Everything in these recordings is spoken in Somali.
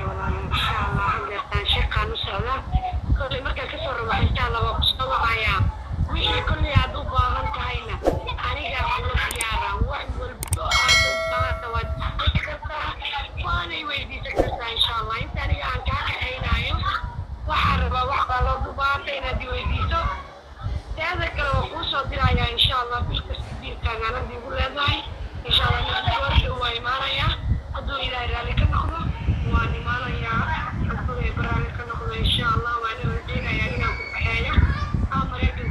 والله إن شاء الله هنقدر شقة نسأله كل مركز كسر إن شاء الله وقصوا معايا وإيه كل يعدو باهن كهينا أنا قاعد أقول خيارة وعد والبقعة وبعد وأنا يودي سكتة إن شاء الله أنت أنا قاعد كهينا يوم وحربا وحبا لو دبعتين دي ودي سو هذا كلام وصل دراية إن شاء الله في التسجيل كان أنا دي ولا ضاي إن شاء الله نسوي هو إيمانيا أدو إلى ذلك نخلو وأنا إيمانيا أدو إبراهيم نخلو إن شاء الله وأنا ردينا يعني نقول حاجة أمريكا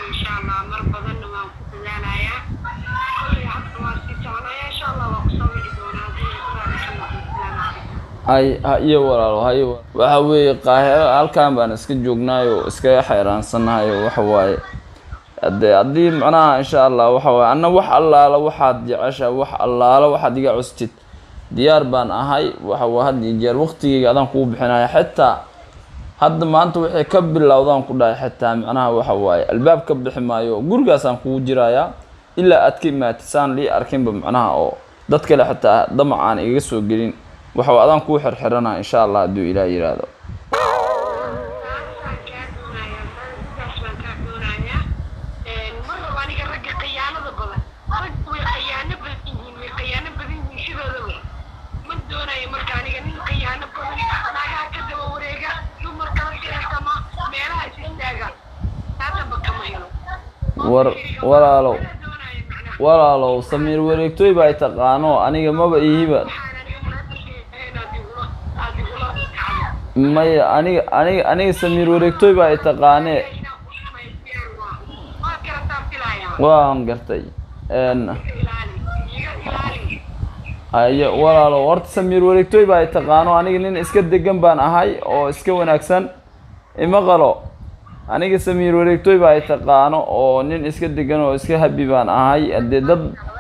إن شاء الله مربضا ما كلنا يا كل حد واسي سوانا إن شاء الله وقصوا يدونا أدو إبراهيم iyo walaalo waxa weeye qaahiro halkaan baan iska joognaayo iska xayraansanaayo waxa waaye hadii macnaha insha Allah waxa waaye anna wax allaala waxaad jecesha wax allaala waxaad iga custid diyaar baan ahay waxa waa had jeer waqtigeyga adan ku bixinaya xitaa hadda maanta wixii ka bilowdaan ku dhaay xitaa macnaha waxa waaye albaab ka bixi maayo gurigaas aan ku jiraaya ilaa aad ka imaatisaan li arkinba macnaha oo dad kale xitaa damacaan iga soo gelin waxa adan ku xirxirana insha Allah haduu Ilaahay yiraahdo walaalo Samiir wareegtooy baa taqaano aniga maba ihiba maya aniga Samiir wareegtooy baa taqaane waan gartay ayo walaalo horta Samiir wareegtooy baa taqaano aniga nin iska degan baan ahay oo iska wanaagsan ima qalo aniga Samiir wareegtooy baa taqaano oo nin iska degan oo iska habi baan ahay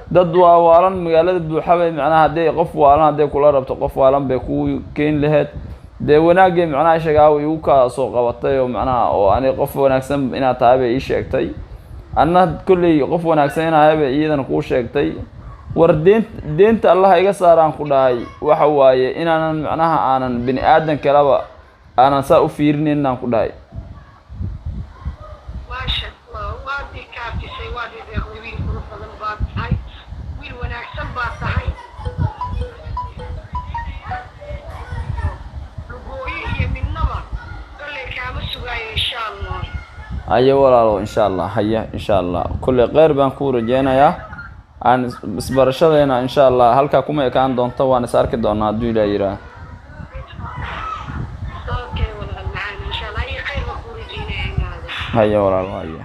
dad waalan magaalada buuxabay macnaha haday qof waalan haday kula rabto qof waalan bay ku keen lahayd de wanaagay macnaha shaqaaw igu ka soo qabatay oo macnaha oo ani qof wanaagsan ina taabay ii sheegtay anna kulli qof wanaagsan ina hayba iidan ku sheegtay war deenta Allah iga saaraan ku dhahay waxa waaye inaanan macnaha aanan bini aadan kalaba aanan saa u fiirinin aan ku dhahay ayo walaalo insha Allah haya insha Allah kulli qeyr baan ku rajeenayaa aan isbarashadeena insha Allah halka kuma ekaan doonto waan is arki doonaa haduu Ilaahay yiraahdo okay walaal macaan insha Allah ay qeyr ku rajeenayaa haya walaalo haya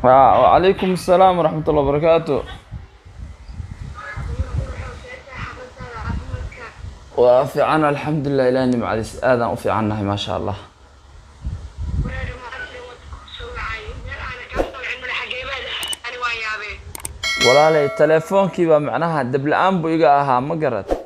وعليكم السلام ورحمة الله وبركاته وفي عنا الحمد لله إلهي مع الآذان وفي عنا ما شاء الله ولا لي تلفون كيبا معناها دبلان بويقاها ما قرأت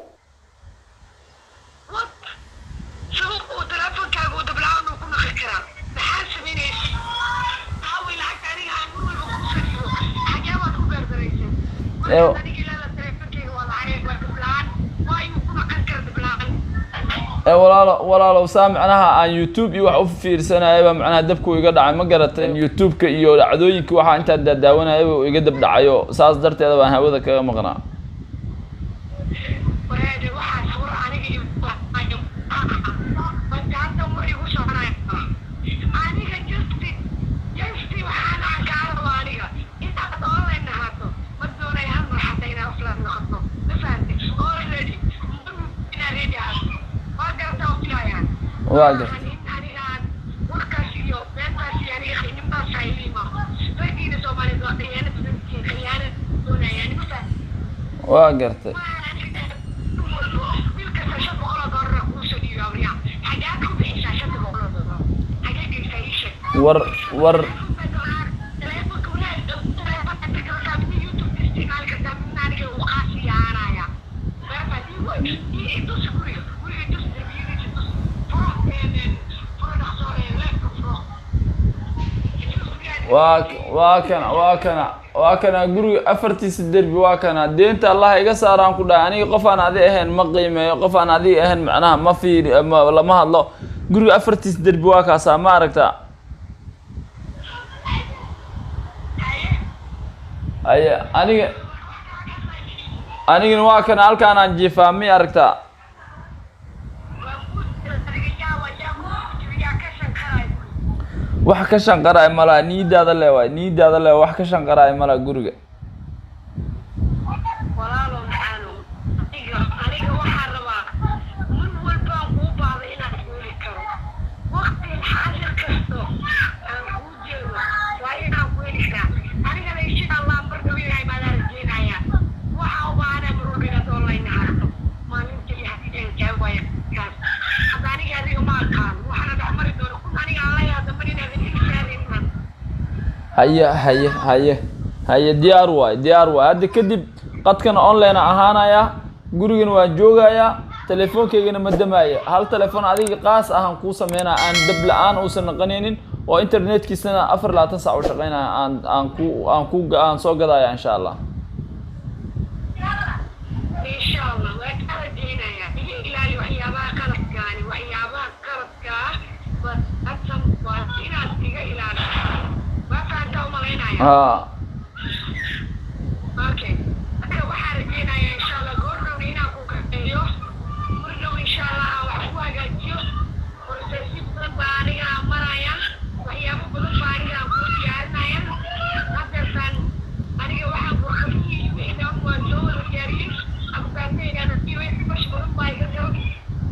walaalo saamicnaha aan YouTube iyo wax u fiirsanayba macnaha dabku iga dhacay ma garatay YouTube-ka iyo dhacdooyinka waxa inta daawanayba iga dab dhacayo saas darteeda baan hawada kaga maqnaa واجد واجرت ور waa kana guriga afartiisa derbi waa kana deenta allah iga saaraan ku dhahay aniga qof aan adi ahayn ma qiimeeyo qof aan adi ahayn macnaha ma fiiri lama hadlo guriga afartiisa derbi waa kaasaa ma aragtaa haye anigana waa kana halkaan aan jiifaa mi aragtaa wax ka shanqaraay malaa niidaada le waay niidaada le wax ka shanqaraay malaa guriga walaalo maxaano aniga waxaan rabaa mar walbaan kuu baahda inaad heli karo waqti xaadir kasto aan kuu jeedo waa inaan ku heli karaa anigana insha allah mar dhow yahay baadaan rajeynayaa waxaa u baahanaa mar walba inaad online ahaato maalinta iyo habeen kaa waaya kaas hadda aniga adiga ma aqaan waxaana dhex mari doono kun aniga aan la yaada mar inaad haye diyaar waay hadda kadib qadkana online ahaanaya gurigana waan joogayaa telefoonkaygana ma damaya hal telefoon adiga qaas ahaan kuu sameynaya aan dab la-aan uusan naqanaynin oo internetkiisana 24 saac u shaqeynaya aan soo gadaya insha allah waa ka rajeynayaa iga ilaali waxyaabaha qaladkaani waxyaabaha qaladka ah waa inaad iga ilaaliso waa fahantaa umalaynaya okay marka waxaa rajeynayaa insha allah goor dhowna inaan ku kaxeeyo mar dhow insha allah aan wax ku hagaajiyo processi badan baa aniga aan maraya waxyaabo badan baa aniga aan kuu diyaarinaya haddeertaan aniga waxaan burqabiyey inaan waan soo wada diyaariyey abukaateygaan iyo wixii bash badan baa iga jiro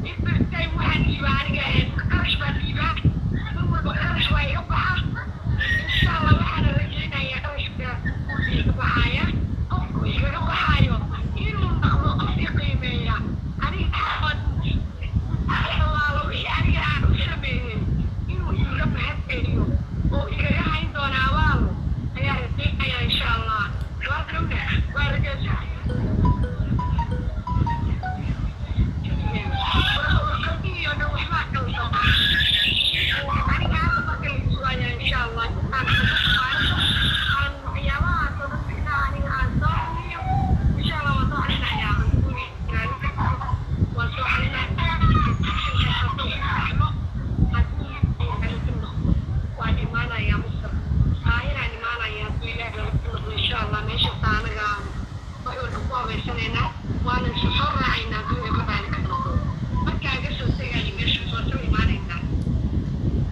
every time waxaan dhiibaa aniga qarash baan dhiibaa mar walba qarash waa iga baxa insha allah waxaana rajeynayaa qarashka iga baxaya qofku igaga baxayo inuu naqdo qof i qiimeeya aniga allaala wixii aniga aan u sameeyey inuu iga mahad celiyo oo igaga hayn doona abaal ayaa rajeynayaa insha allah waa dhowna waa rajeysa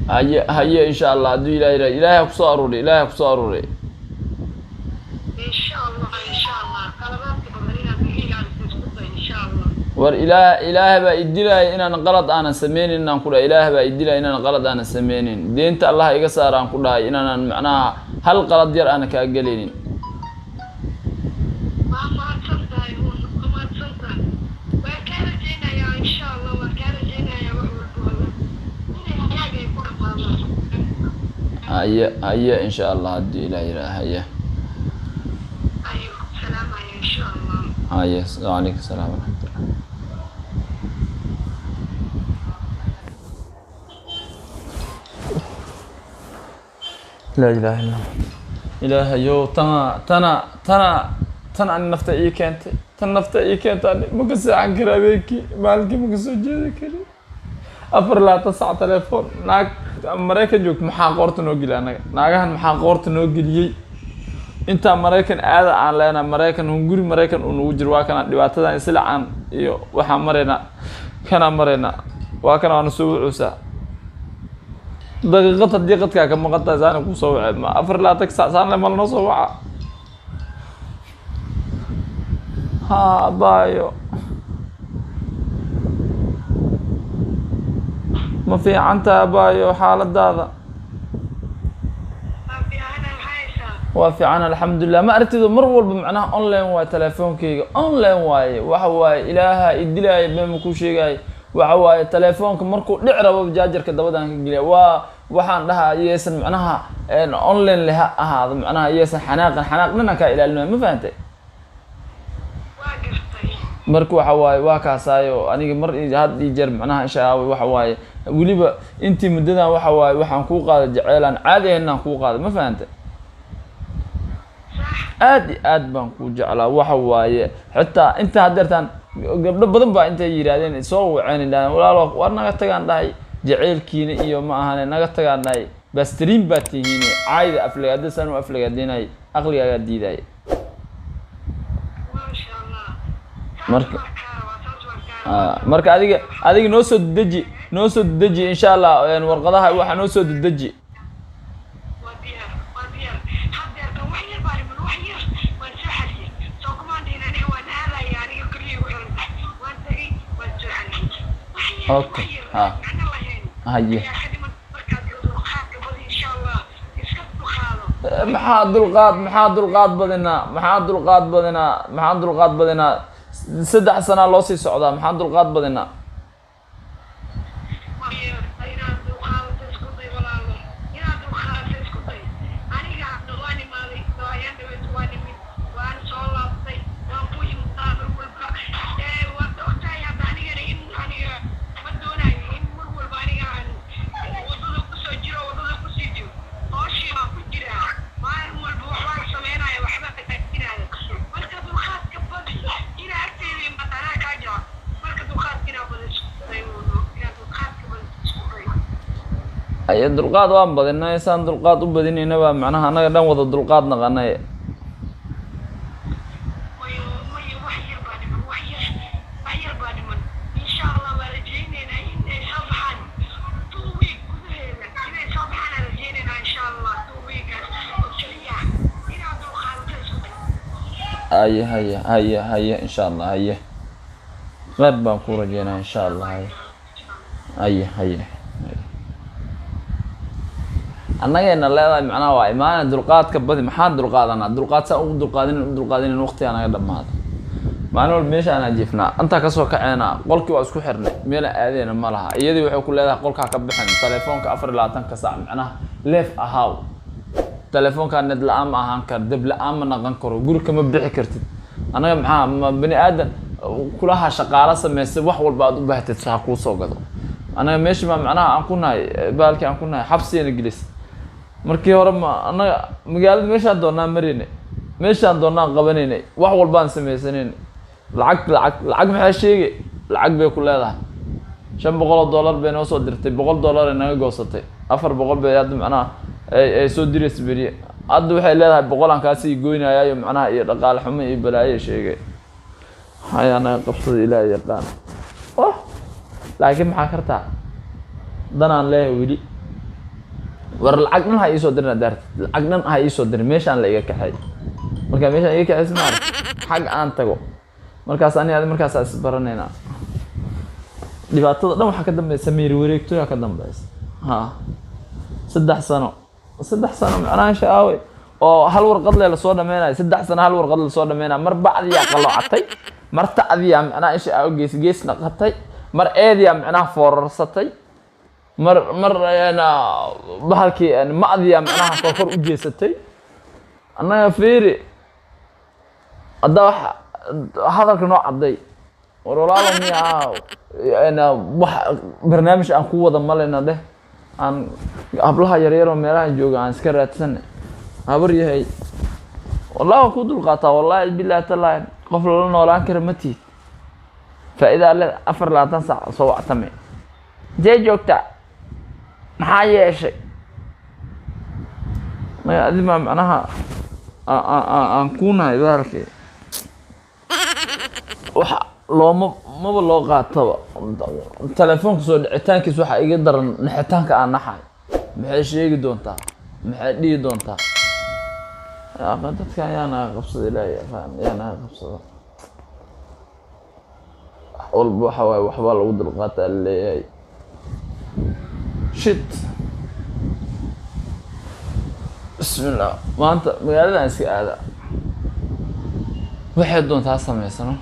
haye insha allah hadduu ilaahay ha kusoo aruuri ilaahay ha kusoo aruuri war ilaahay baa idilaya inaan qalad aanan sameynin inaan ku dhahay ilaahay baa idilaya inaan qalad aanan sameynin deenta allah iga saaraan ku dhahay inaanan macnaha hal qalad yar aanan kaa gelaynin haye insha allah haddii ilaah yidhaah haye وعليكم السلام ورحمة الله. لا إله إلا الله. إله يو تنا عن نفط إيه كانت تنفط إيه كانت مقص عن كرابيكي مالك مقص وجهك أفر لا 9 تلفون ناك مريكا جوك محاقورت نوجي أنا ناقهن محاقورت نوجي inta Mareykan aad aan leena Mareykan hunguri Mareykan uu jir waa kana dhibaatada isla'aan iyo waxa mareena waa kana aan soo wuxuusa daqiiqad hadii qadka ka maqanta saan ku soo wacay ma 4 saan la malno soo waca ha baayo ma fi anta baayo xaaladaada وافي عنا الحمد لله ما أرتدي مر والب معناه أونلاين وتلفون كي أونلاين واي وحواي إلها إدلاي بمكو شيء جاي وحواي تلفون كمركو نعرف بجاجر كده بدنا كجلي وحن لها يسن معناها إن أونلاين لها هذا معناها يسن حناق لنا كإلى الماء ما فهمت مركو حواي واكاسايو أنا مر هاد يجر معناها إيش وحواي weliba intii muddadan waxa waaye waxaan kuu qaaday jaceylaan caadi ahaynaan kuu qaaday ma fahantay aad iyo aad baan kuu jeclaa waxa waaye xitaa inta haddeertaan gabdho badan baa intay yidhaahdeen soo waceen idhahdeen walaalo war naga tagaan dhahay jaceylkiina iyo ma ahane naga tagaan dhahay bastariin baa tihiin caayda aflagaada san u aflagaadinay aqligaagaa diidaya marka marka adiga noo soo deji insha Allah warqadaha waxa noo soo deji اوكي هاي maxaa dulqaad badinaa 3 sano loo sii socdaa maxaa dulqaad badinaa ay dulqaad waan badinay saan dulqaad u badinayna waa macnaha anaga dhan wada dulqaad naqanay هيا ان شاء الله هيا غير بانكو رجينا ان شاء الله هيا annagayna leedahay macnaha waa imaana dulqaadka badi maxaan dulqaadanaa dulqaad saa ugu dulqaadin waqti anaga dhamaado maalin walba meesha aan jiifnaa inta ka soo kaceena qolkii waa isku xirnay meel aadayna ma laha iyadii waxay ku leedahay qolka ka bixin telefoonka 24 ka saac macnaha leef ahaaw telefoonka nid la'aan ma ahaan kar dib la'aan ma naqan karo guri kama bixi kartid anaga maxaa bani aadan kulaha shaqaala sameysay wax walba aad u baahatid saa ku soo gado anaga meesha ma macnaha aan ku nahay baalkii aan ku nahay xabsiina gilis markii hore ma anaga magaalada meeshaan doonaa marinay meeshaan doonaa qabanaynay wax walba aan sameysanaynay lacag maxay sheegay lacag bay ku leedahay $500 bay noo soo dirtay $100 ay naga goosatay 400 bay hadda macnaha ay soo diraysa beriye hadda waxay leedahay 100 aan kaasii goynayaayo macnaha iyo dhaqaale xumo iyo balaayo sheegay hayana qabsada ilaahay yaqaan laakiin maxaa kartaa danaan leeyahay wili war lacag dhan ha ii soo dirna daartid lacag dhan ha ii soo dirin meeshaan la iga kaxay marka meeshaan iga kaxay ismaar xag aan tago markaas aniga markaas is baranayna dhibaatada dhan waxa ka dambeeyay Samiir wareegtooya ka dambeeyay 3 sano macnaha shaawe oo hal warqad la soo dhameynay 3 sano hal warqad la soo dhameynay mar bacdi yaa qalocatay mar taadiya macnaha isha aa gees naqatay mar eediya macnaha foorarsatay mar ana bahalkii maadiya macnaha kor u jeesatay anaga fiiri hadda hadalka noo caday walaalo miyaa ana wax barnaamij aan ku wada maleyna dheh aan hablaha yaryar oo meelaha jooga aan iska raadsan habar yahay wallahi ku dulqaataa wallahi billahi taala qof la noolaan kara ma tiid faa'iida la 24 saac soo wactame jee joogta maxaa yeeshay ma adima macnaha aan kuunahay baarkay waxa maba loo qaataba telefoonka soo dhicitaankiisa waxa iga daran naxitaanka aan naxay maxay sheegi doontaa maxay dhigi doontaa dadka ayaana qabsada ilaahay ayaana qabsada walba waxa waaye waxba lagu dulqaataa leeyahay shit bismillah maanta magaalada iska aada waxay doontaa sameysano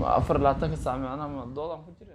24 saac macnaha doodaan ku jira